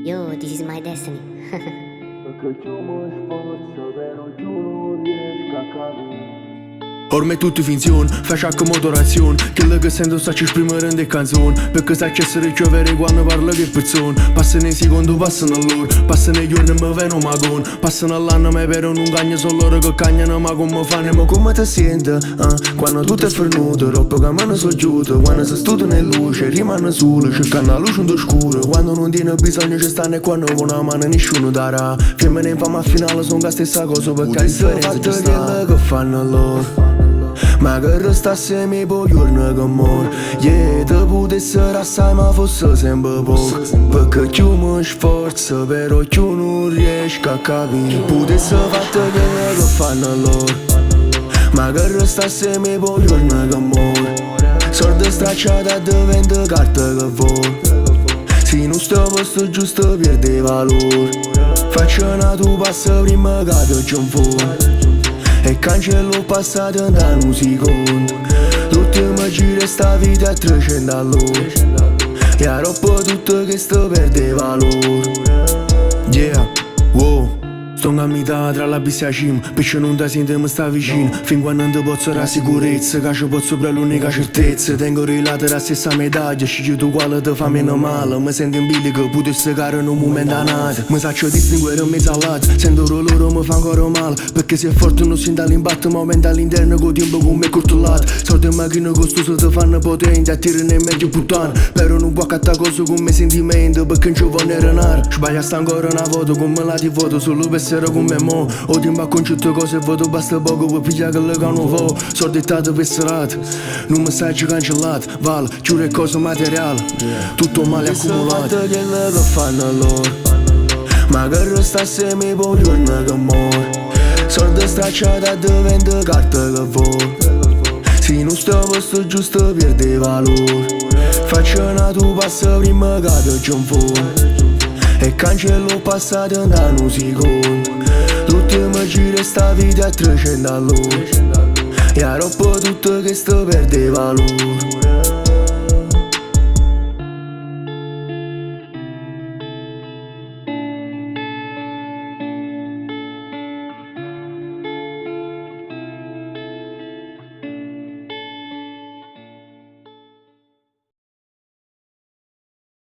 Yo, this is my destiny. Perché tu mi sforzo, però tu non riesci a capire. Ormai tutto finzione, faccio come motorazione. Quello che sento sta ci esprimere in canzoni. Perché sa che essere giovere quando parlo che persone. Passano i secondi, passano loro. Passano i giorni e mi vedo magone. Passano l'anno ma però non cagno solo loro che cagnano. Ma come fanno, ma come ti senti? Quando tutto è fernuto, troppo che me ne so giuto. Quando si studia nella luce, rimane solo. Cercando la luce in scuro. Quando non tiene bisogno ci stanno e quando con una mano nessuno darà. Femmine in fama a finale sono la stessa cosa. Perché il fatto è quello che fanno loro. Ma che restasse mi po' giorno che mor. Yeah, te potesse assai ma fosse sempre poco. Perché più mi sforzo però più non riesco a capire. Potesse fatto quello che fanno loro. Ma che restasse mi po' giorno che mor. Sordi stracciati a diventa carta che vola. Se non sto a posto giusto perde valore. Faccio una tu passa prima che pioggia un fuoco. E cancello il passato da un secondo. L'ultima gira sta vita a 300 all'ora. E a troppo tutto che sto perde valore. Yeah, wow. Sto in metà tra la e cima. Perché non ti senti mi sta vicino. Fin quando non ti posso dare sicurezza. Che ci posso sopra l'unica certezza. Tengo relate la stessa medaglia. Scegli tu quale ti fa meno male. Mi sento in bilico, potessi caro in un momento danato. Mi saccio distinguere in mezzo all'altro. Sento loro mi fa ancora male. Perché se è forte non sento all'impatto. Ma aumenta all'interno con tempo come cortolato. Soldi e macchine costose ti fanno potenti. Attirano in meglio puttana. Però non può accattare cose come sentimento. Perché in giovane era naro. Sbaglia sta ancora una foto come la ti foto. Solo per essere come mo. O tempo a concetto cose e voto basta poco per pigliare quello che non fa. Sono dettato per serate. Non messaggio cancellato. Vale, giuro cose materiali. Tutto male accumulato. Quello che fanno loro. Ma che restasse mi po' giorno che mor. Sordi stracciati a diventa carta che vola. Se non sto a posto giusto perde valore. Faccio una tu passa prima che pioggia un fuoco. E cancello il passato in un secondo. L'ultima gira sta vita a 300 all'ora. E a troppo tutto che sto perde valore.